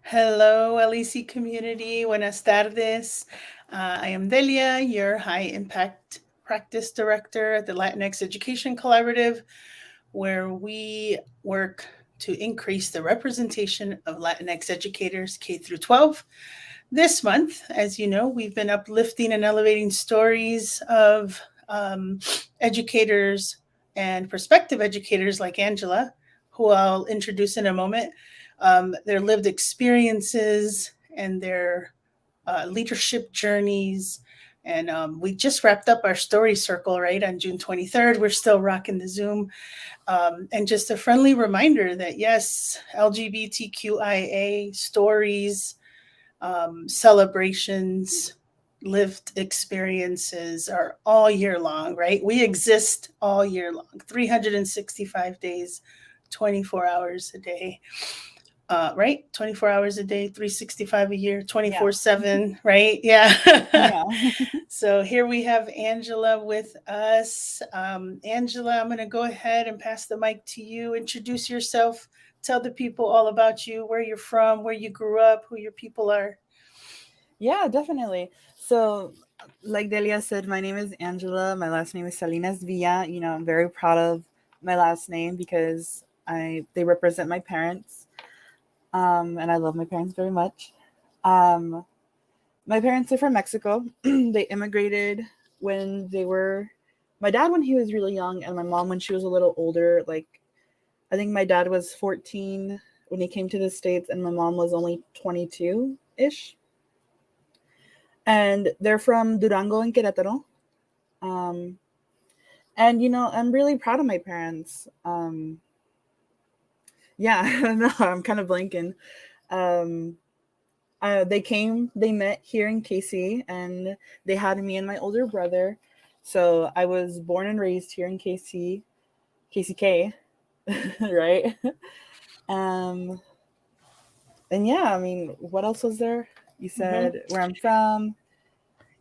Hello, LEC community. Buenas tardes. I am Delia, your high impact practice director at the Latinx Education Collaborative, where we work to increase the representation of Latinx educators K through 12. This month, as you know, we've been uplifting and elevating stories of educators and prospective educators like Angela, who I'll introduce in a moment, their lived experiences and their leadership journeys. And we just wrapped up our story circle, right, on June 23rd. We're still rocking the Zoom. And just a friendly reminder that, yes, LGBTQIA stories, celebrations, lived experiences are all year long, right? We exist all year long, 365 days, 24 hours a day. Right? 24 hours a day, 365 a year, 24/7, right? Yeah. Yeah. So here we have Angela with us. Angela, I'm going to go ahead and pass the mic to you. Introduce yourself. Tell the people all about you, where you're from, where you grew up, who your people are. Yeah, definitely. So, like Delia said, my name is Angela. My last name is Salinas Villa. I'm very proud of my last name because they represent my parents. And I love my parents very much. My parents are from Mexico. They immigrated when my dad when he was really young, and my mom when she was a little older. Like, I think my dad was 14 when he came to the States, and my mom was only 22-ish. And they're from Durango and Querétaro. And, I'm really proud of my parents. Yeah, no, I'm kind of blanking. They met here in KC, and they had me and my older brother. So I was born and raised here in KCK, right? And yeah, I mean, what else was there? You said where I'm from.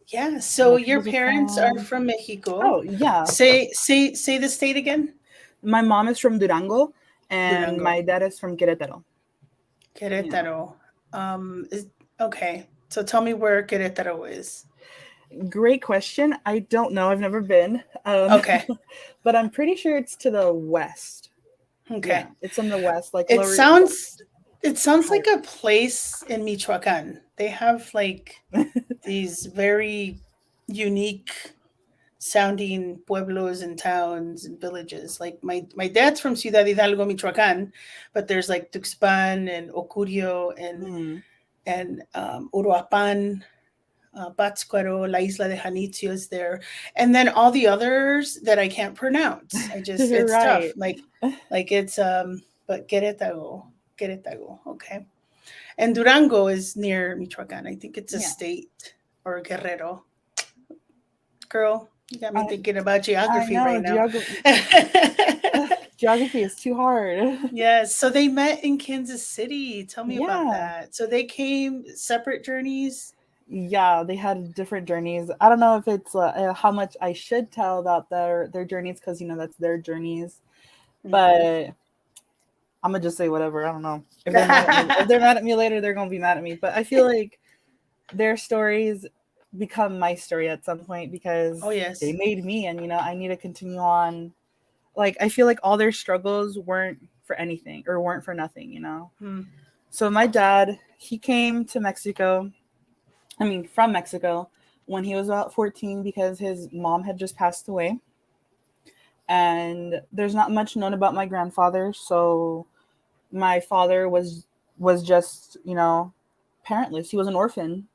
Yeah. So What your was it parents are from? from Mexico. Oh, yeah. Say the state again. My mom is from Durango, and Durango. my dad is from Querétaro. Yeah. Querétaro. Okay. So tell me where Querétaro is. Great question. I don't know. I've never been. Okay. But I'm pretty sure it's to the west. Okay. Yeah, it's in the west, like It lower. sounds like a place in Michoacan. They have like these very unique sounding pueblos and towns and villages. Like my dad's from Ciudad Hidalgo, Michoacan, but there's like Tuxpan and Ocurio and Uruapan, Pátzcuaro, La Isla de Janitzio is there, and then all the others that I can't pronounce. It's tough. Right. Like it's but Querétaro, okay. And Durango is near Michoacan. I think it's a Yeah. state or Guerrero. Girl, you got me I thinking about geography know right now. geography is too hard. Yes. So they met in Kansas City. Tell me about Yeah. that. So they came separate journeys. Yeah, they had different journeys. I don't know if it's how much I should tell about their journeys because that's their journeys. But I'm gonna just say whatever. I don't know if they're mad at me. If they're mad at me later, they're gonna be mad at me. But I feel like their stories become my story at some point because Oh, yes. they made me, and I need to continue on. Like, I feel like all their struggles weren't for anything or weren't for nothing. So my dad, he came to Mexico. From Mexico when he was about 14 because his mom had just passed away. And there's not much known about my grandfather, so my father was just, parentless. He was an orphan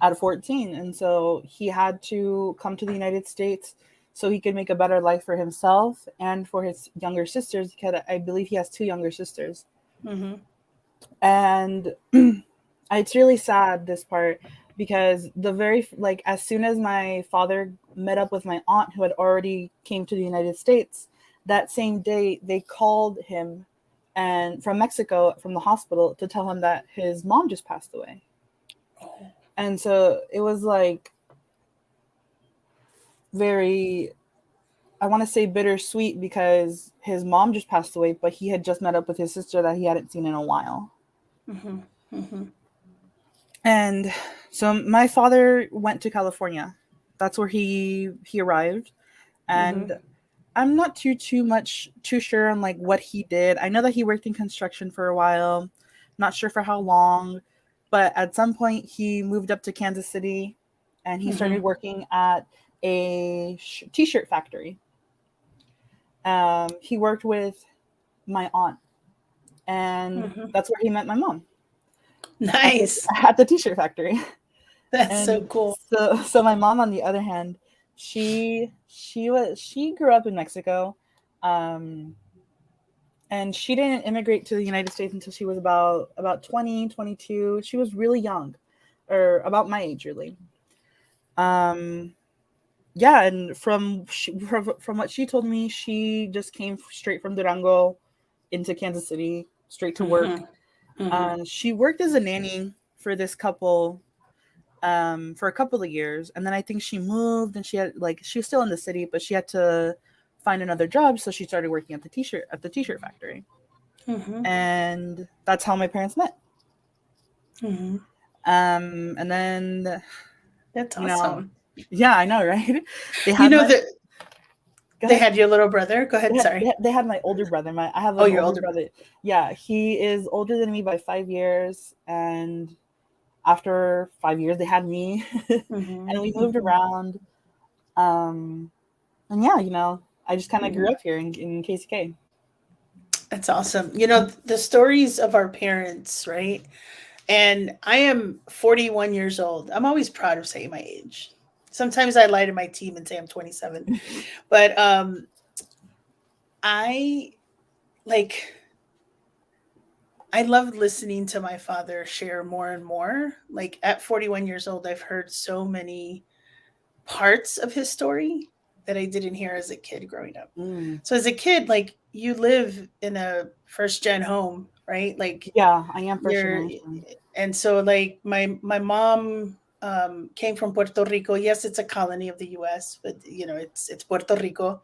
at 14, and so he had to come to the United States so he could make a better life for himself and for his younger sisters, because I believe he has 2 younger sisters. Mm-hmm. And it's really sad, this part, because as soon as my father met up with my aunt who had already came to the United States, that same day they called him and from Mexico, from the hospital, to tell him that his mom just passed away. Oh. And so it was like very, I want to say bittersweet, because his mom just passed away, but he had just met up with his sister that he hadn't seen in a while. Mm-hmm. Mm-hmm. And so my father went to California. That's where he arrived. Mm-hmm. And I'm not too sure on like what he did. I know that he worked in construction for a while. Not sure for how long, but at some point he moved up to Kansas City and he Mm-hmm. started working at a t-shirt factory. He worked with my aunt, and Mm-hmm. that's where he met my mom, at the, Nice. at the t-shirt factory. That's so And cool. so my mom, on the other hand, she grew up in Mexico, um, and she didn't immigrate to the United States until she was about 20, 22. She was really young, or about my age, really. Um, yeah, and from what she told me, she just came straight from Durango into Kansas City, straight to work. Mm-hmm. Mm-hmm. She worked as a nanny for this couple, for a couple of years, and then I think she moved, and she was still in the city, but she had to find another job, so she started working at the t-shirt factory, Mm-hmm. and that's how my parents met. Mm-hmm. And then, That's you know, awesome. yeah, I know, right? They You had know my that Go they ahead. had your little brother. Go They ahead. had, Sorry. they had my older brother. I have Oh, an your older older brother. brother. Yeah, he is older than me by 5 years, and after 5 years, they had me, Mm-hmm. and we moved Mm-hmm. around. Um, and yeah, I just kind of Mm-hmm. grew up here in KCK. That's awesome. You know, the stories of our parents, right? And I am 41 years old. I'm always proud of saying my age. Sometimes I lie to my team and say I'm 27. But I like I love listening to my father share more and more. Like at 41 years old, I've heard so many parts of his story that I didn't hear as a kid growing up. Mm. So as a kid, like you live in a first gen home, right? Like Yeah, I am first you're generation. and so like my mom came from Puerto Rico. Yes, it's a colony of the US, but it's Puerto Rico,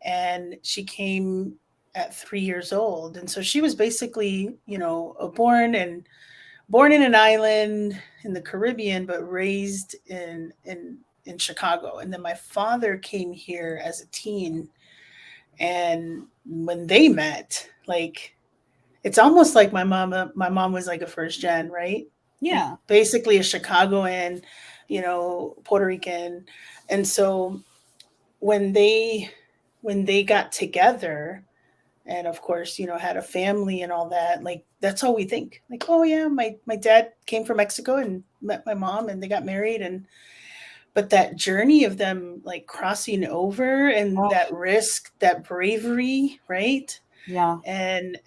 and she came at 3 years old, and so she was basically born in an island in the Caribbean, but raised in Chicago. And then my father came here as a teen, and when they met, like it's almost like my mom was like a first gen, right? Like Yeah, basically a Chicagoan, Puerto Rican. And so when they when they got together, and of course, had a family and all that, like that's all we think. Like, oh yeah, my dad came from Mexico and met my mom and they got married. And but that journey of them like crossing over, and oh, that risk, that bravery, right? yeah, And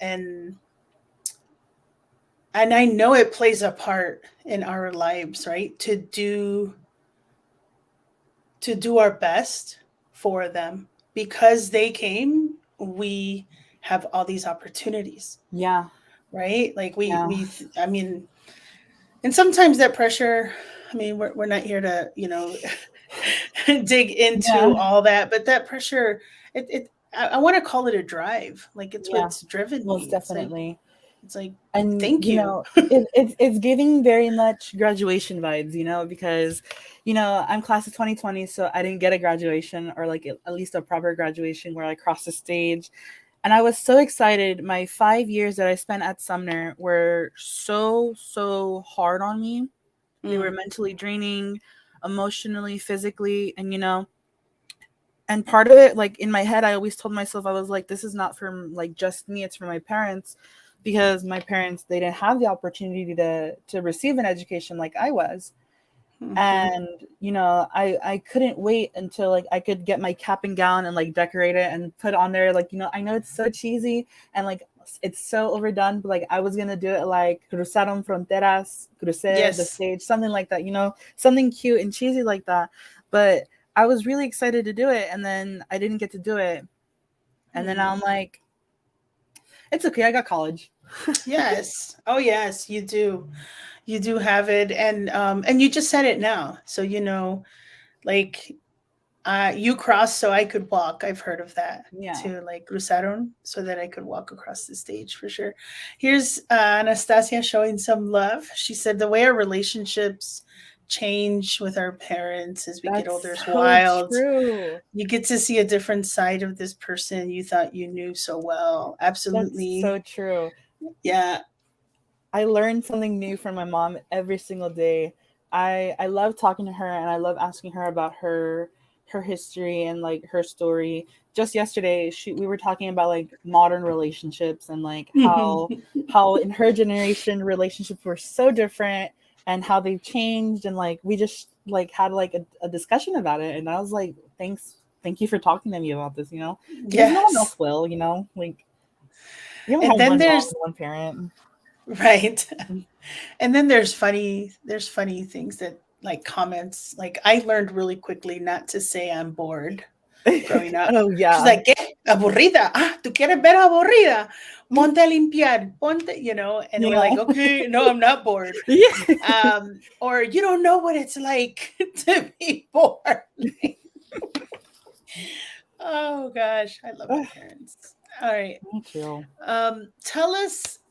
I know it plays a part in our lives, right? To do our best for them, because they came, we have all these opportunities, yeah, right? Like yeah, I mean, and sometimes that pressure, I mean, we're not here to, dig into yeah, all that, but that pressure, I want to call it a drive. Like it's yeah, what's driven most me. definitely. It's like, And thank you. it's giving very much graduation vibes, because I'm class of 2020, so I didn't get a graduation, or like at least a proper graduation where I crossed the stage. And I was so excited. My 5 years that I spent at Sumner were so hard on me. They were Mm, mentally draining, emotionally, physically, and part of it, like in my head, I always told myself, I was like, this is not for like just me, it's for my parents, because my parents, they didn't have the opportunity to receive an education like I was. mhm. And I couldn't wait until like I could get my cap and gown and like decorate it and put on there, like, I know it's so cheesy and like it's so overdone, but like I was gonna do it like cruzaron fronteras, crucé the Yes. stage, something like that, something cute and cheesy like that. But I was really excited to do it, and then I didn't get to do it. And then I'm like, it's okay, I got college. Yes. Oh, yes, you do. You do have it, and you just said it now, so like you crossed so I could walk. I've heard of that Yeah, too, like cruzaron, so that I could walk across the stage for sure. Here's Anastasia showing some love. She said the way our relationships change with our parents as we get older that's is so wild. true. You get to see a different side of this person you thought you knew so well. That's so Absolutely. true. Yeah. I learned something new from my mom every single day. I love talking to her and I love asking her about her history and like her story. Just yesterday, we were talking about like modern relationships and like how in her generation relationships were so different and how they've changed, and like we just like had like a discussion about it, and I was like, thank you for talking to me about this, because no one Yes. else will, like you only And have then one mom there's and one parent. right. And then there's funny things that, like, comments. Like, I learned really quickly not to say I'm bored growing up. Oh She's yeah. like, ¿qué? Aburrida. Ah, ¿tú quieres ver aburrida? Ponte a limpiar. Ponte. And we're Yeah. like, okay, no, I'm not bored. Yeah. Or you don't know what it's like to be bored. Oh gosh, I love my parents. All right. Me too.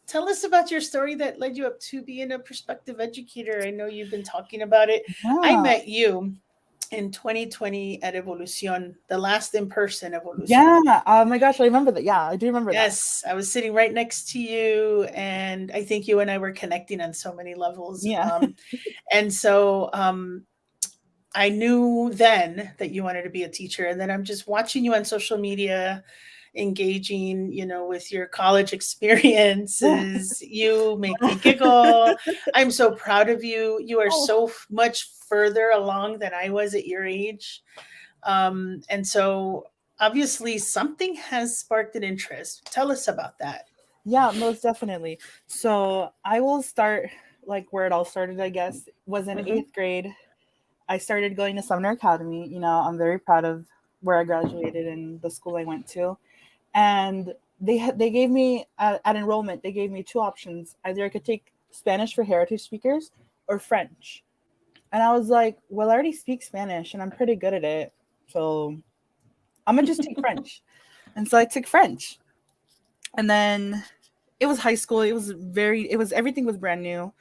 Tell us about your story that led you up to being a prospective educator. I know you've been talking about it. I Yeah. met you in 2020 at Evolucion, the last in-person Evolucion. Yeah. Oh my gosh, I remember that. Yeah, I do remember that. Yes, I was sitting right next to you, and I think you and I were connecting on so many levels. Yeah. And so I knew then that you wanted to be a teacher, and then I'm just watching you on social media, engaging, with your college experiences. You make me giggle. I'm so proud of you. You are Oh, so much further along than I was at your age. And so obviously something has sparked an interest. Tell us about that. yeah, most definitely. So I will start like where it all started, I guess, was in Hmm. eighth grade. I started going to Sumner Academy. I'm very proud of where I graduated and the school I went to. And they gave me at enrollment, they gave me two options. Either I could take Spanish for heritage speakers or French. And I was like, well, I already speak Spanish and I'm pretty good at it. So I'm gonna just take French. And so I took French. And then it was high school. Everything was brand new.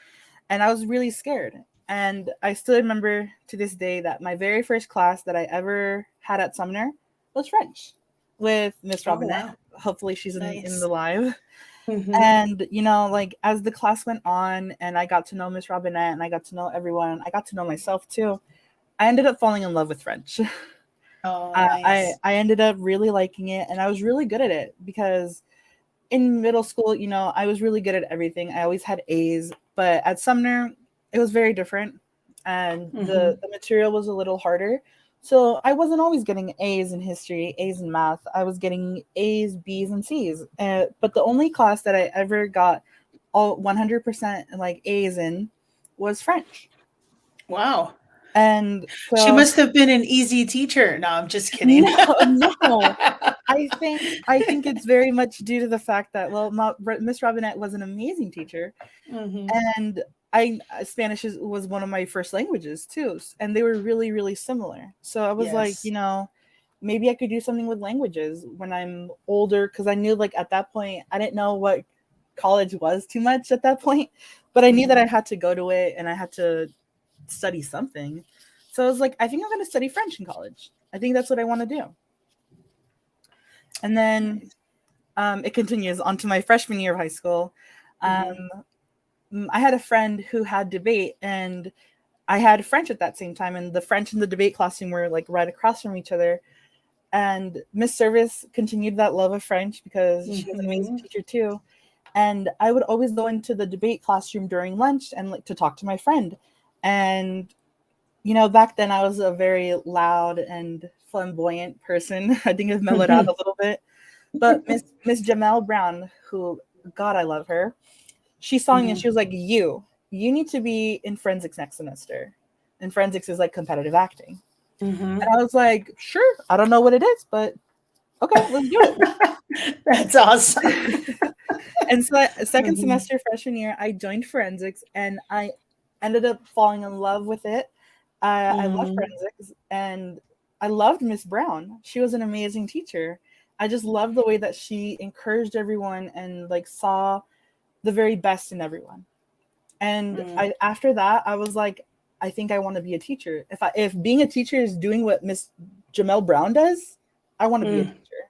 And I was really scared. And I still remember to this day that my very first class that I ever had at Sumner was French with Miss Oh, Robinette. wow. Hopefully she's in the Nice. live. Hmm. And like as the class went on and I got to know Miss Robinette and I got to know everyone, I got to know myself too. I ended up falling in love with French. Oh, I nice. I ended up really liking it, and I was really good at it because in middle school, I was really good at everything. I always had A's, but at Sumner, it was very different, and the Hmm. the material was a little harder. So I wasn't always getting A's in history, A's in math. I was getting A's, B's, and C's. But the only class that I ever got all 100% like A's in was French. Wow. And She so must have been an easy teacher. No, I'm just kidding. no, no. I think it's very much due to the fact that Miss Robinette was an amazing teacher, Hmm. and Spanish was one of my first languages too, and they were really really similar. So I was like, Yes. maybe I could do something with languages when I'm older, because I knew like at that point I didn't know what college was too much at that point, but I knew that Hmm. I had to go to it and I had to study something. So I was like, I think I'm going to study French in college. I think that's what I want to do. And then Nice. it continues on to my freshman year of high school. Hmm. Um, I had a friend who had debate, and I had French at that same time, and the French and the debate classroom were like right across from each other. And Miss Service continued that love of French because she was an amazing Hmm. teacher too. And I would always go into the debate classroom during lunch and like to talk to my friend. And back then I was a very loud and flamboyant person. I think I've mellowed out a little bit. But Miss Jamel Brown, who, God, I love her. She saw me and Hmm. she was like, "You need to be in forensics next semester." And forensics is like competitive acting. Hmm. And I was like, "Sure, I don't know what it is, but Okay, let's do it. That's awesome. And so, second Mhm. semester freshman year, I joined forensics, and I ended up falling in love with it. I love Mhm. forensics, and I loved Miss Brown. She was an amazing teacher. I just loved the way that she encouraged everyone and like saw the very best in everyone. And Mm. after that, I was like, I think I want to be a teacher. If being a teacher is doing what Miss Jamel Brown does, I want to be a Mm. teacher.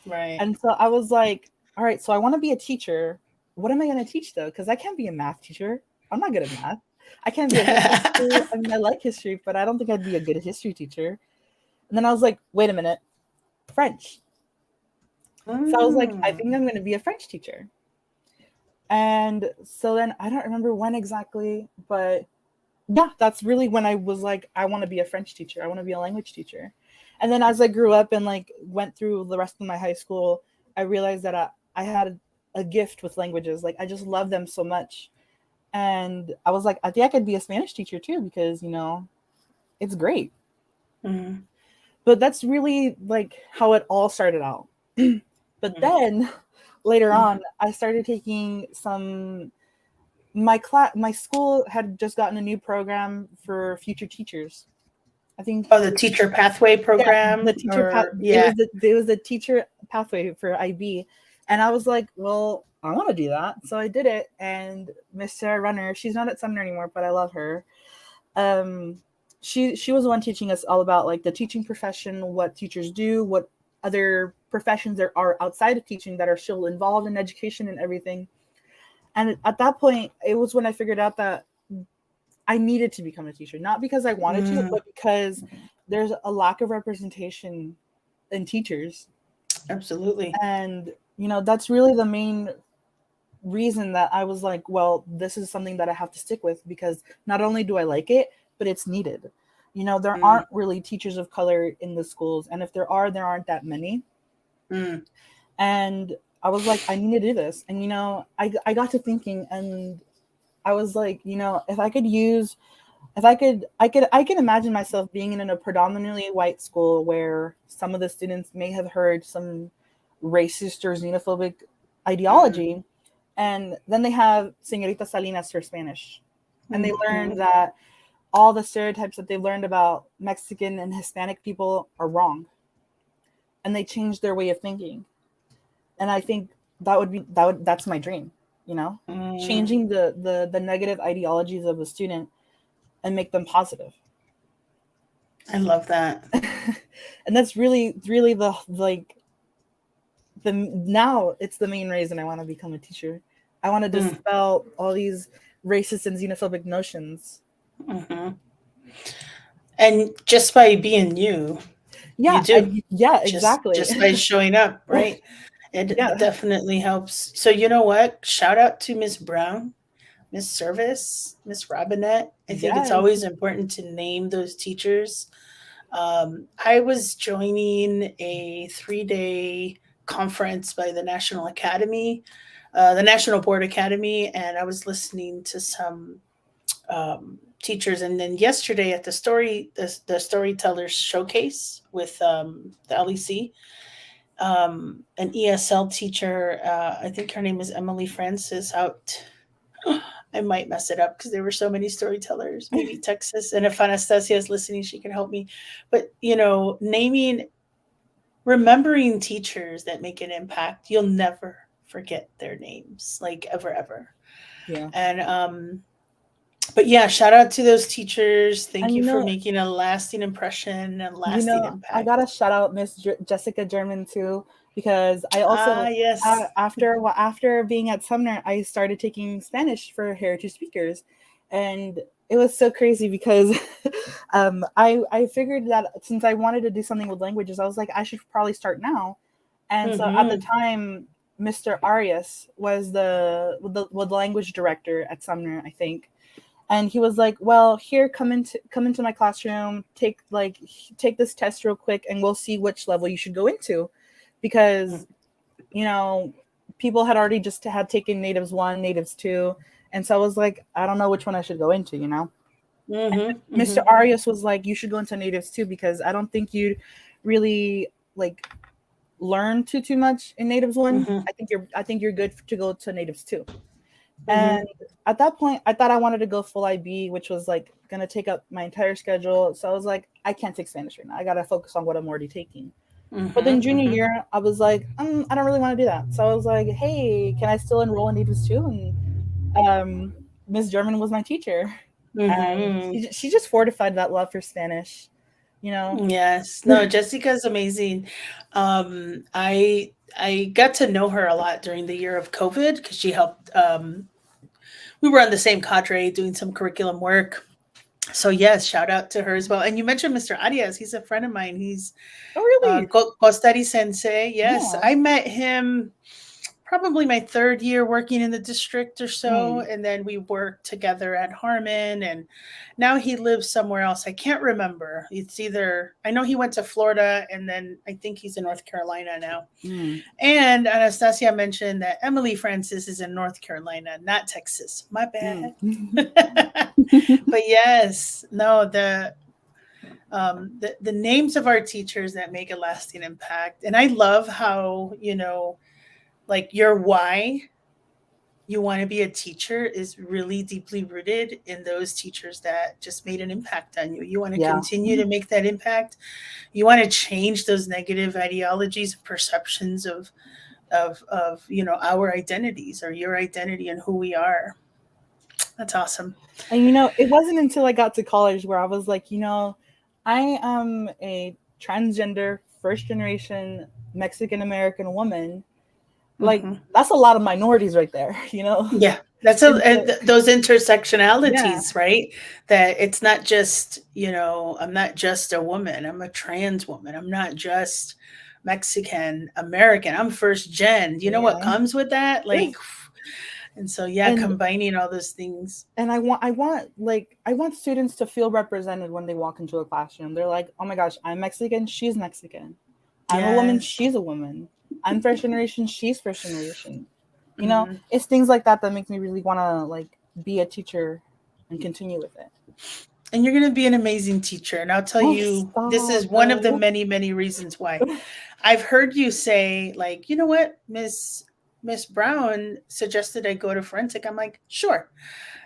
Right. And so I was like, all right, so I want to be a teacher. What am I going to teach though? Because I can't be a math teacher. I'm not good at math. I can't be a history teacher. I mean, I like history, but I don't think I'd be a good history teacher. And then I was like, wait a minute, French. So I was like, I think Mm. I'm going to be a French teacher. And so then I don't remember when exactly, but yeah, that's really when I was like, I want to be a French teacher. I want to be a language teacher. And then as I grew up and like went through the rest of my high school, I realized that I had a gift with languages. Like I just love them so much. And I was like, I think I could be a Spanish teacher too, because, it's great. Mm. But that's really like how it all started out. But Mm. then later Mm. on, I started taking some my school had just gotten a new program for future teachers. I think Oh, the teacher pathway yeah, the program, teacher path. or yeah. It was the teacher pathway for IB, and I was like, well, I want to do that, so I did it. And Miss Sarah Runner, she's not at Sumner anymore, but I love her. Um, she was the one teaching us all about like the teaching profession, what teachers do, what other professions there are outside of teaching that are still involved in education and everything. And at that point, it was when I figured out that I needed to become a teacher, not because I wanted to, Mm. but because there's a lack of representation in teachers. Absolutely. And, that's really the main reason that I was like, well, this is something that I have to stick with because not only do I like it, but it's needed. There Mm. aren't really teachers of color in the schools. And if there aren't that many. Mm. And I was like, I need to do this. And, I got to thinking and I was like, if I could imagine myself being in a predominantly white school where some of the students may have heard some racist or xenophobic Mm. ideology, and then they have Señorita Salinas for Spanish, and they learn Mhm. that all the stereotypes that they learned about Mexican and Hispanic people are wrong, and they change their way of thinking. And I think that's my dream, Mm. changing the negative ideologies of a student and make them positive. I love that. And that's really the like the now it's the main reason I want to become a teacher. I want to Mm. dispel all these racist and xenophobic notions. Mhm. And just by being you, you do. Yeah, Just exactly. by showing up, right? It Yeah. definitely helps. So you know what? Shout out to Miss Brown, Miss Service, Miss Robinette. I think it's Yes. always important to name those teachers. I was joining a 3-day conference by the National Academy, the National Board Academy, and I was listening to some teachers. And then yesterday at the Storytellers Showcase with the LEC, an ESL teacher, I think her name is Emily Francis, out. I might mess it up because there were so many storytellers. Maybe Texas. And if Anastasia is listening, she can help me. But, remembering teachers that make an impact, you'll never forget their names, like ever, ever. Yeah. And, but yeah, shout out to those teachers. Thank And you for making a lasting impression and lasting I gotta impact. shout out Miss Jessica German too, because I Ah, also yes. after being at Sumner, I started taking Spanish for heritage speakers, and it was so crazy because I figured that since I wanted to do something with languages, I was like I should probably start now, and so at the Mm-hmm. time, Mr. Arias was the language director at Sumner, I think, and he was like, well, here, come into my classroom, take this test real quick and we'll see which level you should go into, because you know people had already just had taken natives 1, natives 2, and so I was like, I don't know which one I should go into. Mm-hmm. Mr. Mm-hmm. Arias was like, you should go into natives 2 because I don't think you'd really like learn too much in Natives 1, Mm-hmm. I think you're good to go to Natives 2. Mm-hmm. And at that point, I thought I wanted to go full IB, which was like gonna take up my entire schedule. So I was like, I can't take Spanish right now. I gotta focus on what I'm already taking. But then Mm-hmm. junior Mm-hmm. year, I was like, I don't really want to do that. So I was like, hey, can I still enroll in Natives 2? And Miss German was my teacher, and Mm-hmm. she just fortified that love for Spanish, you know. Yes. No, Jessica's amazing. I got to know her a lot during the year of COVID because she helped. We were on the same cadre doing some curriculum work. So yes, shout out to her as well. And you mentioned Mr. Arias. He's a friend of mine. He's Oh, really? Costari Sensei. Yes, Yeah. I met him probably my third year working in the district or so, Mm, and then we worked together at Harmon, and now he lives somewhere else. I can't remember. It's either, I know he went to Florida, and then I think he's in North Carolina now. mm, And Anastasia mentioned that Emily Francis is in North Carolina, not Texas. My bad. mm. But yes, no, the names of our teachers that make a lasting impact, and I love how, like, your why you want to be a teacher is really deeply rooted in those teachers that just made an impact on you. You want to Yeah. continue to make that impact. You want to change those negative ideologies and perceptions of our identities, or your identity and who we are. That's awesome. And it wasn't until I got to college where I was like, I am a transgender first generation Mexican American woman. Like, Hmm. that's a lot of minorities right there, Yeah, that's And so, those yeah, intersectionalities, right? That it's not just, I'm not just a woman. I'm a trans woman. I'm not just Mexican American. I'm first gen. You know what yeah. comes with that? Like, and so yeah, And combining all those things. I want students to feel represented when they walk into a classroom. They're like, "Oh my gosh, I'm Mexican, she's Mexican. I'm a woman, Yes. she's a woman. I'm first generation, she's first generation." Hmm. It's things like that that make me really want to like be a teacher and continue with it. And you're going to be an amazing teacher. And I'll tell Oh, you, this stop. is one of the many, many reasons why. I've heard you say, like, you know what, Miss Brown suggested I go to forensic. I'm like, sure,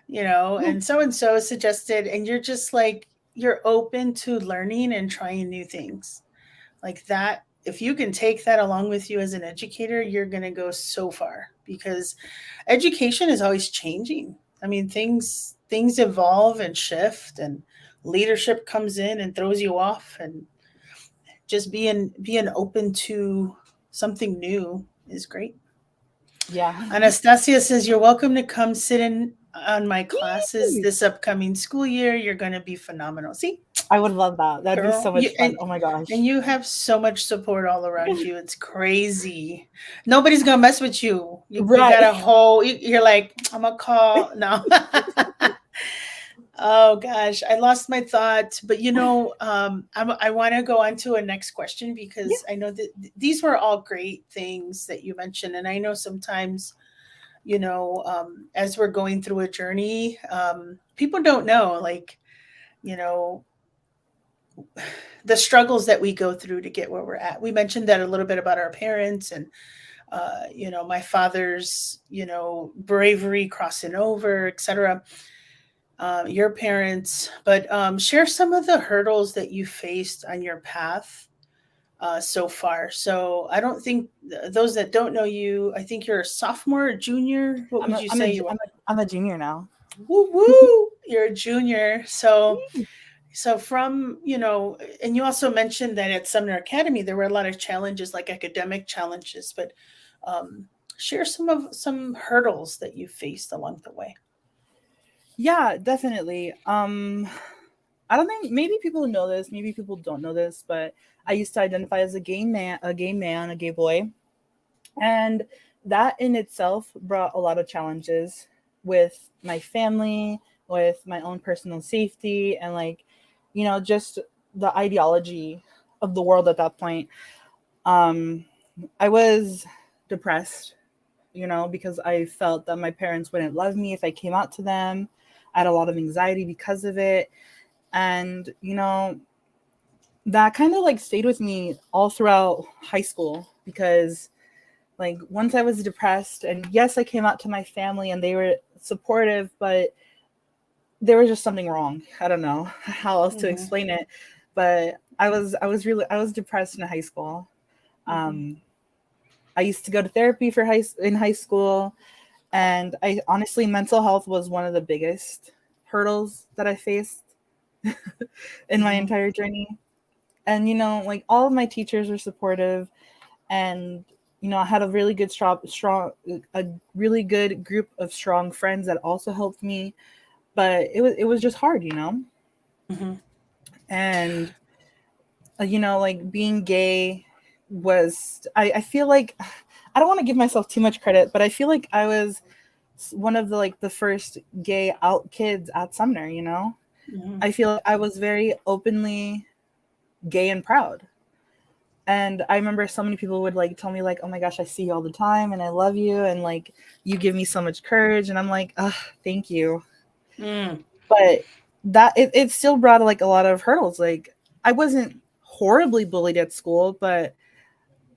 and so suggested, and you're just like, you're open to learning and trying new things like that. If you can take that along with you as an educator, you're going to go so far, because education is always changing. I mean, things evolve and shift, and leadership comes in and throws you off, and just being open to something new is great. Yeah. Anastasia says you're welcome to come sit in on my classes this upcoming school year. You're going to be phenomenal. See, I would love that. That'd be girl, so much fun. Oh my and gosh. you have so much support all around you. It's crazy. Nobody's gonna mess with you. You got Right. a whole. You're like, I'm gonna call no. Oh gosh, I lost my thought. But I want to go on to a next question, Yeah. because I know that these were all great things that you mentioned, and I know sometimes, as we're going through a journey, people don't know, like, you know, the struggles that we go through to get where we're at. We mentioned that a little bit about our parents, and my father's, bravery crossing over, etc. Your parents, but share some of the hurdles that you faced on your path so far. So I don't think those that don't know you, I think you're a sophomore or junior. What I'm would a you I'm a say ju- you are? I'm a junior now. Woo woo! You're a junior. So from, and you also mentioned that at Sumner Academy there were a lot of challenges, like academic challenges, but um, share some hurdles that you faced along the way. Yeah, definitely. I don't think maybe people know this, maybe people don't know this, but I used to identify as a gay boy. And that in itself brought a lot of challenges with my family, with my own personal safety, and like, just the ideology of the world at that point. Um, I was depressed, because I felt that my parents wouldn't love me if I came out to them. I had a lot of anxiety because of it. And, that kind of like stayed with me all throughout high school. because like once I was depressed, and yes, I came out to my family and they were supportive, but there was just something wrong. I don't know how else to Mhm. explain it, but I was depressed in high school. Mhm. Um, I used to go to therapy for in high school, and I honestly, mental health was one of the biggest hurdles that I faced in my Mhm. entire journey. And like all of my teachers were supportive, and I had a really good a really good group of strong friends that also helped me, but it was just hard, Mhm. and like being gay was, I feel like, I don't want to give myself too much credit, but I feel like I was one of the like the first gay out kids at Sumner. Mhm. I feel like I was very openly gay and proud. And I remember so many people would like tell me like, "Oh my gosh, I see you all the time and I love you and like you give me so much courage." And I'm like, "Ugh, thank you." Mm. But it still brought like a lot of hurdles. Like I wasn't horribly bullied at school, but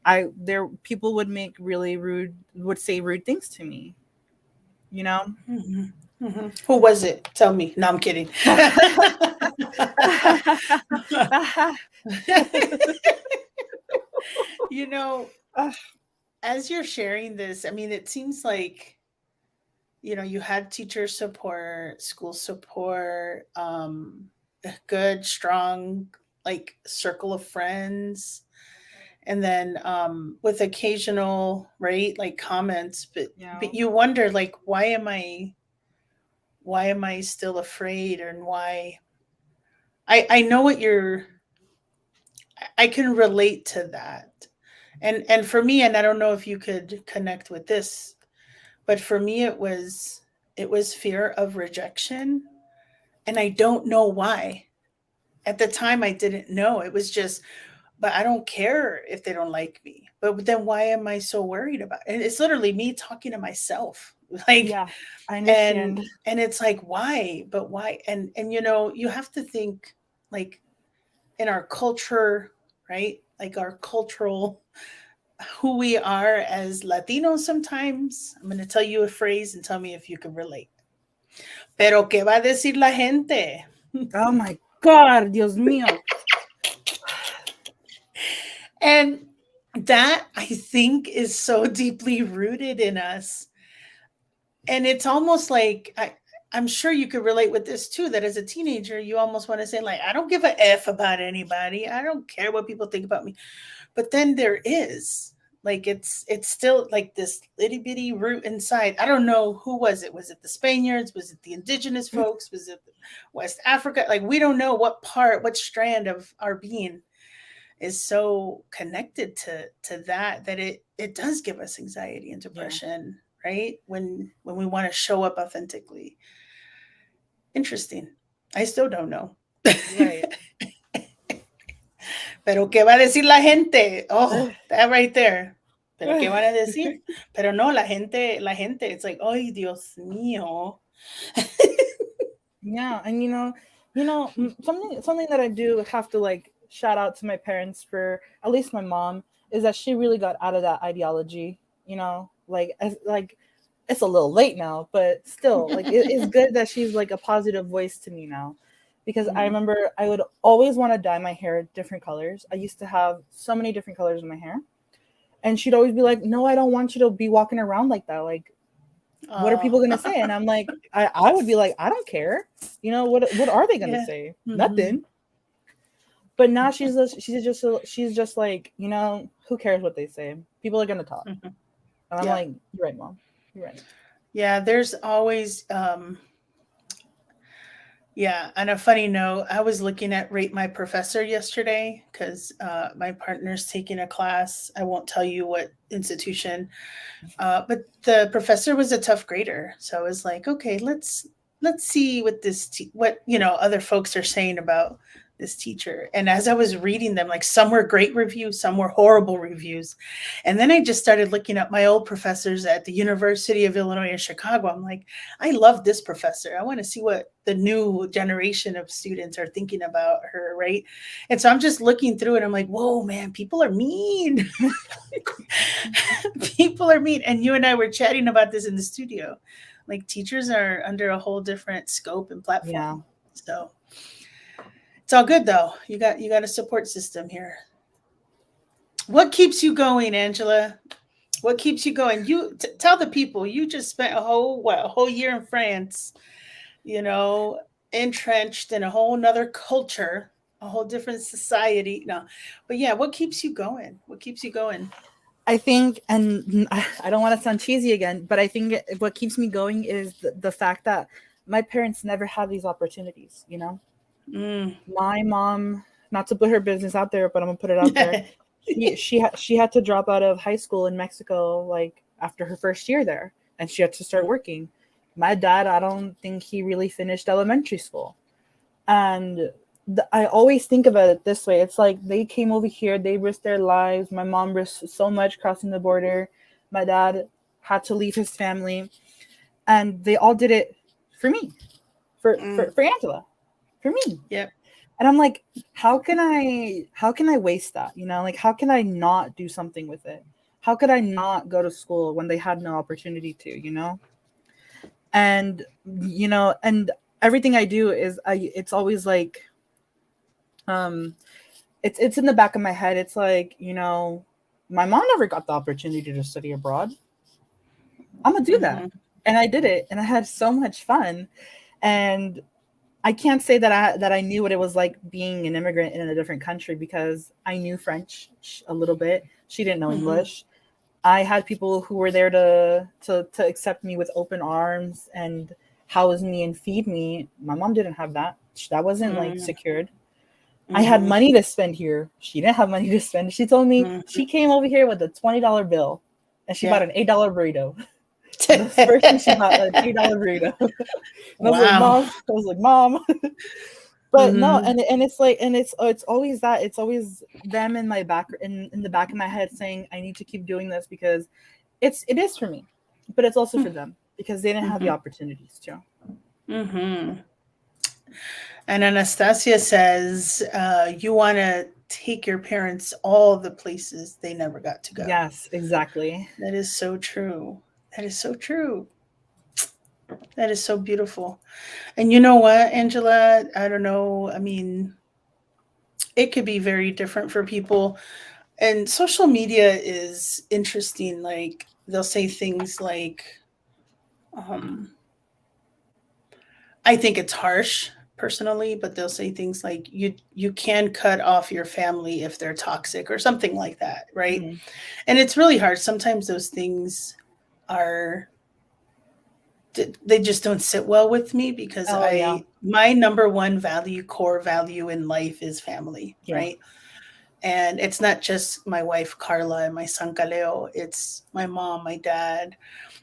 I there people would make really rude would say rude things to me, you know? Mhm. Mhm. Who was it? Tell me. No, I'm kidding. you know, as you're sharing this, I mean, it seems like, you had teacher support, school support, a good, strong, like circle of friends, and then with occasional, right, like comments, but Yeah. you wonder, like, why am I still afraid, and why I know what you're I can relate to that. And for me, and I don't know if you could connect with this, but for me it was fear of rejection, and I don't know why. At the time I didn't know. It was just, but I don't care if they don't like me. But then why am I so worried about it? And it's literally me talking to myself. Like, Yeah. I and understand. and it's like, why? But why? And you have to think, like, in our culture, right? Like our cultural, who we are as Latinos sometimes. I'm going to tell you a phrase and tell me if you can relate. Pero qué va a decir la gente? Oh my god, Dios mío. And that, I think, is so deeply rooted in us. And it's almost like, I'm sure you could relate with this too, that as a teenager, you almost want to say, like, I don't give a F about anybody. I don't care what people think about me. But then there is, like, it's still like this itty bitty root inside. I don't know, who was it? Was it the Spaniards? Was it the indigenous folks? Was it West Africa? Like, we don't know what strand of our being is so connected to that it does give us anxiety and Yeah. depression, right? When we want to show up authentically. Interesting. I still don't know. Right. Pero qué va a decir la gente? Oh, that right there. Pero qué van a decir? Pero no, la gente, it's like, ay, Dios mío. Yeah, and something that I do have to like shout out to my parents for, at least my mom, is that she really got out of that ideology. Like it's a little late now, but still, like it is good that she's like a positive voice to me now, because I Mhm. remember I would always want to dye my hair different colors. I used to have so many different colors in my hair, and she'd always be like, "No, I don't want you to be walking around like that. Like, what are Oh. people gonna say?" And I'm like, I would be like, I don't care. What are they gonna Yeah. say? Mhm. Nothing. But now she's just like, who cares what they say? People are gonna talk. Mhm. And I'm Yeah. like, you're right, mom. You're right. Yeah, there's always yeah, on a funny note, I was looking at Rate My Professor yesterday because my partner's taking a class. I won't tell you what institution, but the professor was a tough grader. So I was like, okay, let's see what what other folks are saying about this teacher. And as I was reading them, like some were great reviews, some were horrible reviews. And then I just started looking up my old professors at the University of Illinois in Chicago. I'm like, I love this professor. I want to see what the new generation of students are thinking about her, right? And so I'm just looking through it. I'm like, whoa, man, people are mean. People are mean. And you and I were chatting about this in the studio. Like teachers are under a whole different scope and Yeah. platform. So it's all good though. You got a support system here. What keeps you going, Angela? What keeps you going? You tell the people you just spent a whole year in France, you know, entrenched in a whole nother culture, a whole different society. No, but yeah, what keeps you going? What keeps you going? I think, and I don't want to sound cheesy again, but I think what keeps me going is the fact that my parents never had these opportunities, you know? Mm. My mom, not to put her business out there, but I'm gonna put it out there. She had to drop out of high school in Mexico like after her first year there, and she had to start working. My dad, I don't think he really finished elementary school, and I always think about it this way. It's like they came over here, they risked their lives. My mom risked so much crossing the border. My dad had to leave his family, and they all did it for me, for Angela, for me. Yep. And I'm like, how can I waste that? You know, like how can I not do something with it? How could I not go to school when they had no opportunity to, you know? And and everything I do is it's always like it's in the back of my head. It's like, my mom never got the opportunity to study abroad. I'm gonna do that. And I did it and I had so much fun. And I can't say that I knew what it was like being an immigrant in a different country because I knew French a little bit. She didn't know English. I had people who were there to accept me with open arms and house me and feed me. My mom didn't have that. That wasn't like secured. I had money to spend here. She didn't have money to spend. She told me she came over here with a $20 bill and she bought an $8 burrito. The first thing she bought, an $8 burrito. And Wow. I was like, Mom. But no, and it's like, and it's always that. It's always them in my back, in the back of my head saying, I need to keep doing this because it is for me, but it's also for them because they didn't have the opportunities to. And Anastasia says, you want to take your parents all the places they never got to go. Yes, exactly. That is so true. That is so true. That is so beautiful. And you know what, Angela? I don't know. I mean, it could be very different for people. And social media is interesting. Like, they'll say things like, I think it's harsh personally, but they'll say things like you can cut off your family if they're toxic or something like that, right? And it's really hard. Sometimes those things are they just don't sit well with me because my number one core value in life is family, right? And it's not just my wife Carla and my son Kaleo, it's my mom, my dad.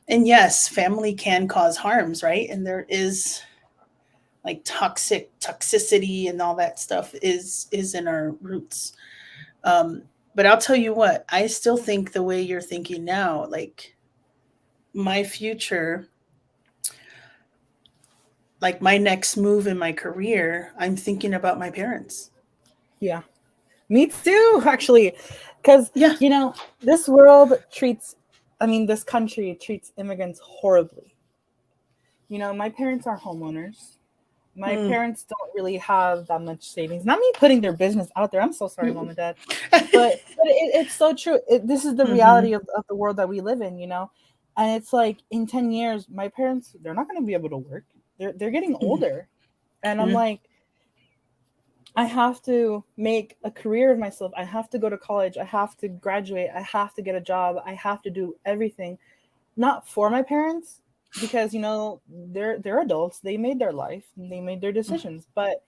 And yes, family can cause harms, right? And there is like toxicity and all that stuff is in our roots. But I'll tell you what, I still think the way you're thinking now, like my future, like my next move in my career, I'm thinking about my parents. Yeah. Me too, actually. Because, Yeah. this country treats immigrants horribly. My parents are homeowners. My parents don't really have that much savings. Not me putting their business out there. I'm so sorry, Mom and Dad. But it's so true. This is the reality of the world that we live in, And it's like in 10 years, my parents, they're not going to be able to work. They're getting older. And I'm like, I have to make a career of myself. I have to go to college. I have to graduate. I have to get a job. I have to do everything. Not for my parents, because they're adults. They made their life. They made their decisions. But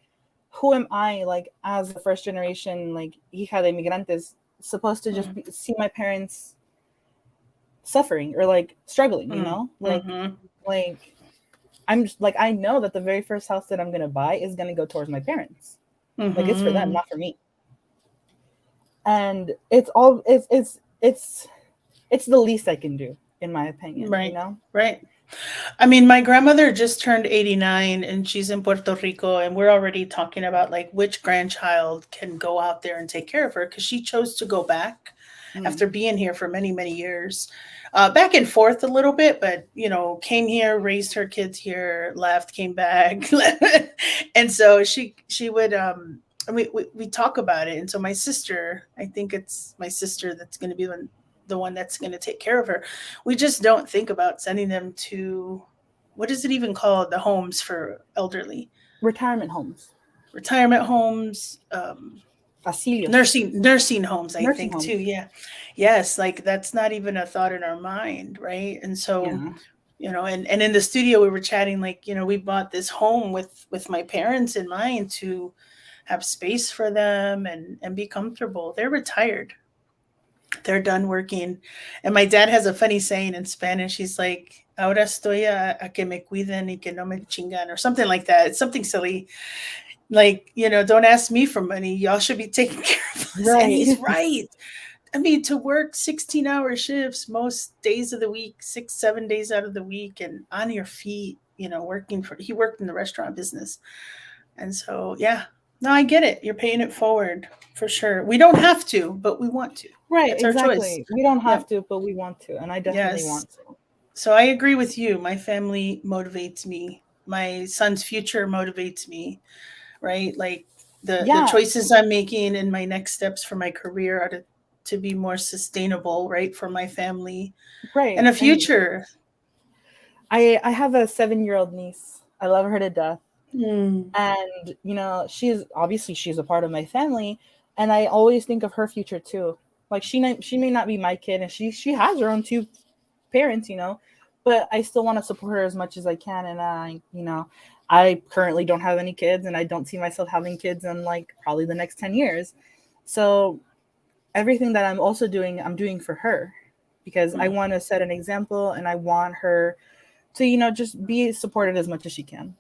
who am I, like, as a first generation, like hija de migrantes, supposed to just see my parents suffering or like struggling? Like I'm just like, I know that the very first house that I'm gonna buy is gonna go towards my parents. Like it's for them, Mm-hmm. not for me. And it's the least I can do, in my opinion, you Right. know? Right. I mean, my grandmother just turned 89 and she's in Puerto Rico, and we're already talking about like which grandchild can go out there and take care of her because she chose to go back Mm. after being here for many, many years. Back and forth a little bit, but came here, raised her kids here, left, came back. And so she would we talk about it. And so my sister, I think it's my sister that's going to be the one that's going to take care of her. We just don't think about sending them to, what is it even called, the homes for elderly, Retirement homes, retirement homes, asilios, nursing homes, I nursing think too. homes. Yeah. Yes, like that's not even a thought in our mind, right? And so, Yeah. and in the studio we were chatting, like, we bought this home with my parents in mind to have space for them and be comfortable. They're retired, they're done working. And my dad has a funny saying in Spanish. He's like, ahora estoy a que me cuiden y que no me chingan, or something like that. It's something silly. Like, don't ask me for money. Y'all should be taking care of us. And Right. he's right. I mean, to work 16-hour shifts most days of the week, 6, 7 days out of the week, and on your feet, he worked in the restaurant business. And so, yeah, no, I get it. You're paying it forward for sure. We don't have to, but we want to. Right, That's our choice. exactly. We don't have Yep. to, but we want to, and I definitely Yes. want to. So I agree with you. My family motivates me. My son's future motivates me, right? Like the Yeah, choices I'm making and my next steps for my career are to be more sustainable, right? For my family and right. a And future. I have a 7-year-old niece. I love her to death. Mm, And she's a part of my family, and I always think of her future too. Like she may not be my kid, and she has her own two parents, but I still want to support her as much as I can. And I currently don't have any kids, and I don't see myself having kids in like probably the next 10 years. So everything that I'm also doing, I'm doing for her, because I mm, want to set an example, and I want her to just be supported as much as she can.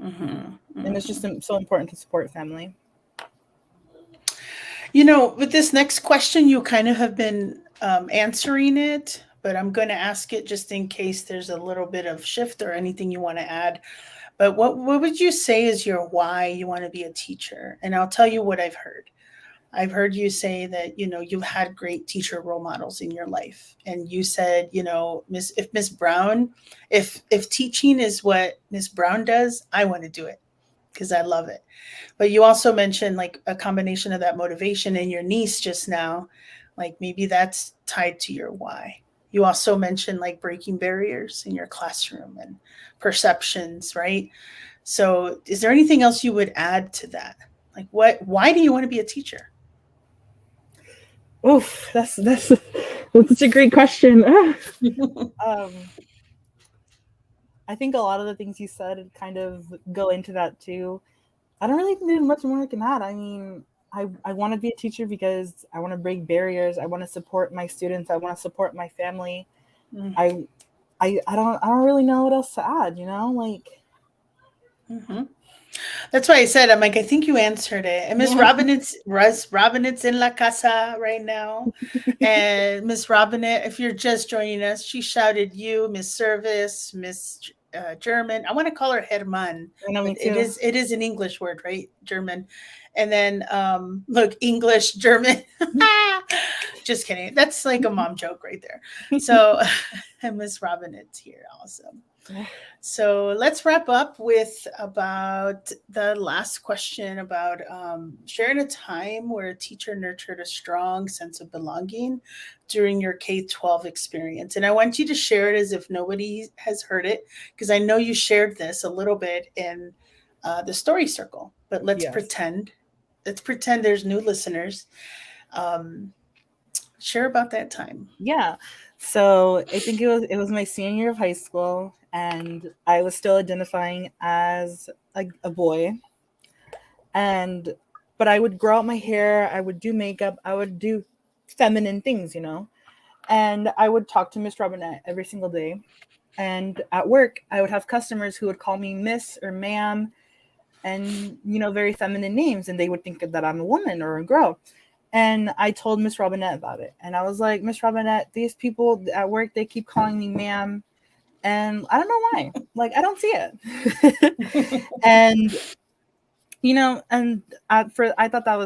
mhm, And it's just mhm. so important to support family. With this next question, you kind of have been answering it, but I'm going to ask it just in case there's a little bit of shift or anything you want to add. But what would you say is your why you want to be a teacher? And I'll tell you what I've heard. I've heard you say that you've had great teacher role models in your life, and you said Miss Brown, if teaching is what Miss Brown does, I want to do it because I love it. But you also mentioned like a combination of that motivation and your niece just now, like maybe that's tied to your why. You also mentioned like breaking barriers in your classroom and perceptions, right? So, is there anything else you would add to that? Like, why do you want to be a teacher? Oof, that's such a great question. um, I think a lot of the things you said kind of go into that too. I don't really think there's much more I can add. I mean, I want to be a teacher because I want to break barriers. I want to support my students. I want to support my family. I I don't really know what else to add. Like Mm-hmm. That's why I said, I'm like, I think you answered it. And Miss yeah. Robinette's in La Casa right now. And Miss Robinette, if you're just joining us, she shouted you, Miss Service, Miss German. I want to call her Herman, I know, me but it too. is it is an English word, right? German. And then look, English, German. Just kidding. That's like a mom joke right there. So and Miss Robinette's here also. So let's wrap up with about the last question about sharing a time where a teacher nurtured a strong sense of belonging during your K-12 experience. And I want you to share it as if nobody has heard it, because I know you shared this a little bit in the story circle, but let's Yes. pretend. Let's pretend there's new listeners. Um, share about that time. Yeah. So I think it was my senior year of high school, and I was still identifying as a boy. And but I would grow out my hair, I would do makeup, I would do feminine things. And I would talk to Miss Robinette every single day. And at work, I would have customers who would call me Miss or Ma'am, and very feminine names, and they would think that I'm a woman or a girl. And I told Miss Robinette about it, and I was like, Miss Robinette, these people at work, they keep calling me ma'am, and I don't know why. Like, I don't see it. And and I thought that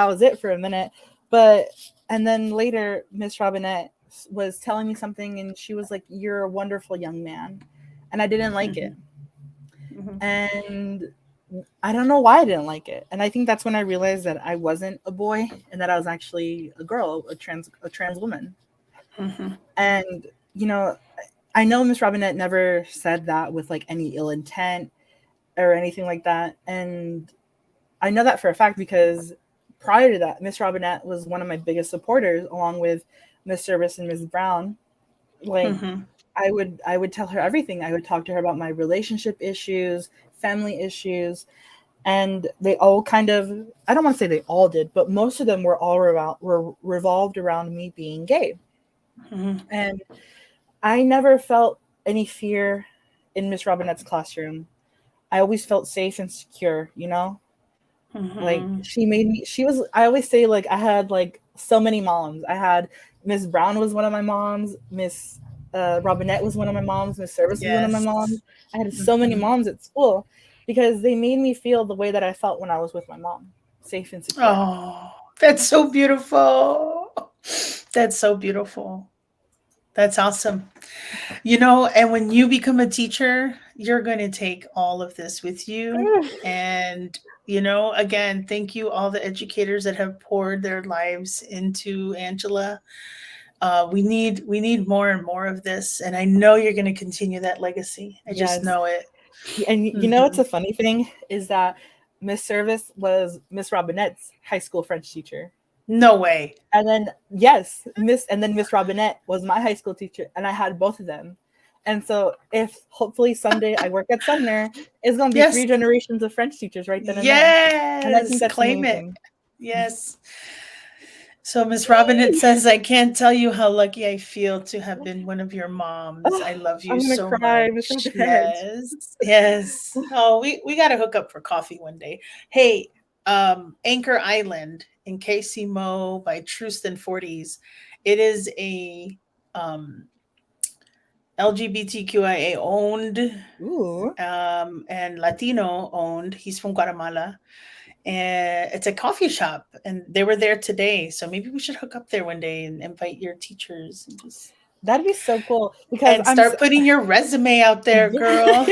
was it for a minute, but and then later Miss Robinette was telling me something, and she was like, "You're a wonderful young man," and I didn't like it, and I don't know why I didn't like it. And I think that's when I realized that I wasn't a boy and that I was actually a girl, a trans woman. And I know Miss Robinette never said that with like any ill intent or anything like that, and I know that for a fact because prior to that, Miss Robinette was one of my biggest supporters, along with Miss Service and Miss Brown. Like, I would tell her everything. I would talk to her about my relationship issues, family issues, and they all kind of, I don't want to say they all did, but most of them were revolved around me being gay. And I never felt any fear in Miss Robinette's classroom. I always felt safe and secure, Like, I always say, like, I had like so many moms. I had Miss Brown was one of my moms, Miss Robinette was one of my moms, Miss Service was one of my moms. I had so many moms at school because they made me feel the way that I felt when I was with my mom, safe and secure. Oh, that's so beautiful. That's so beautiful. That's awesome. And when you become a teacher, you're going to take all of this with you. And, again, thank you all the educators that have poured their lives into Angela. We need more and more of this. And I know you're going to continue that legacy. I just know it. And what's a funny thing is that Miss Service was Miss Robinette's high school French teacher. No way. And then Miss Robinette was my high school teacher, and I had both of them. And so if hopefully someday I work at Sumner, it's going to be 3 generations of French teachers right then and there. And I think that's claim amazing. it. Yes. So Miss Robinette says, I can't tell you how lucky I feel to have been one of your moms. I love you so much. Yes. Oh, we got to hook up for coffee one day. Hey, Anchor Island in KC Mo by Truston 40s. It is a LGBTQIA owned and Latino owned. He's from Guatemala. And it's a coffee shop, and they were there today. So maybe we should hook up there one day and invite your teachers and just. That'd be so cool because start putting your resume out there, girl.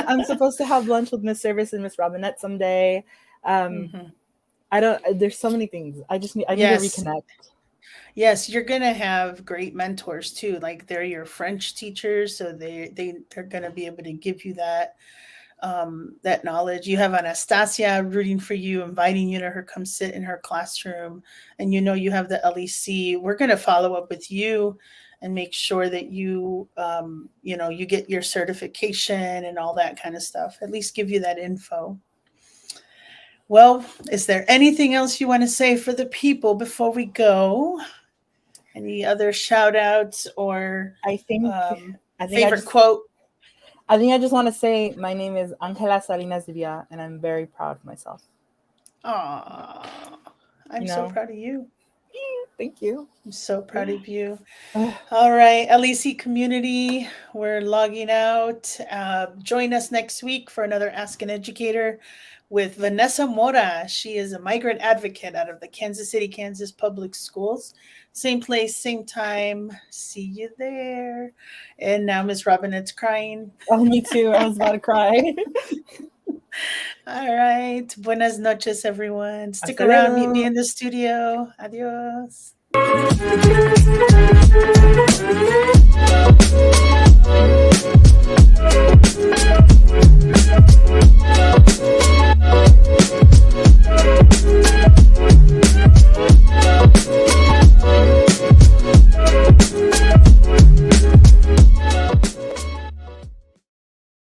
I'm supposed to have lunch with Miss Service and Miss Robinette someday. There's so many things. I need to reconnect. Yes, you're gonna have great mentors too. Like, they're your French teachers, so they're gonna be able to give you that knowledge. You have Anastasia rooting for you, inviting you to her come sit in her classroom, and you have the LEC. We're going to follow up with you and make sure that you you get your certification and all that kind of stuff. At least give you that info. Well, is there anything else you want to say for the people before we go? Any other shout outs or I think favorite quote? I think I just want to say my name is Angela Salinas Villa, and I'm very proud of myself. Aww, I'm so proud of you. Thank you. I'm so proud of you. All right, LEC community, we're logging out. Join us next week for another Ask an Educator with Vanessa Mora. She is a migrant advocate out of the Kansas City, Kansas Public Schools. Same place, same time. See you there. And now Miss Robinette's crying. Oh, me too. I was about to cry. All right. Buenas noches, everyone. Stick around. Meet me in the studio. Adios.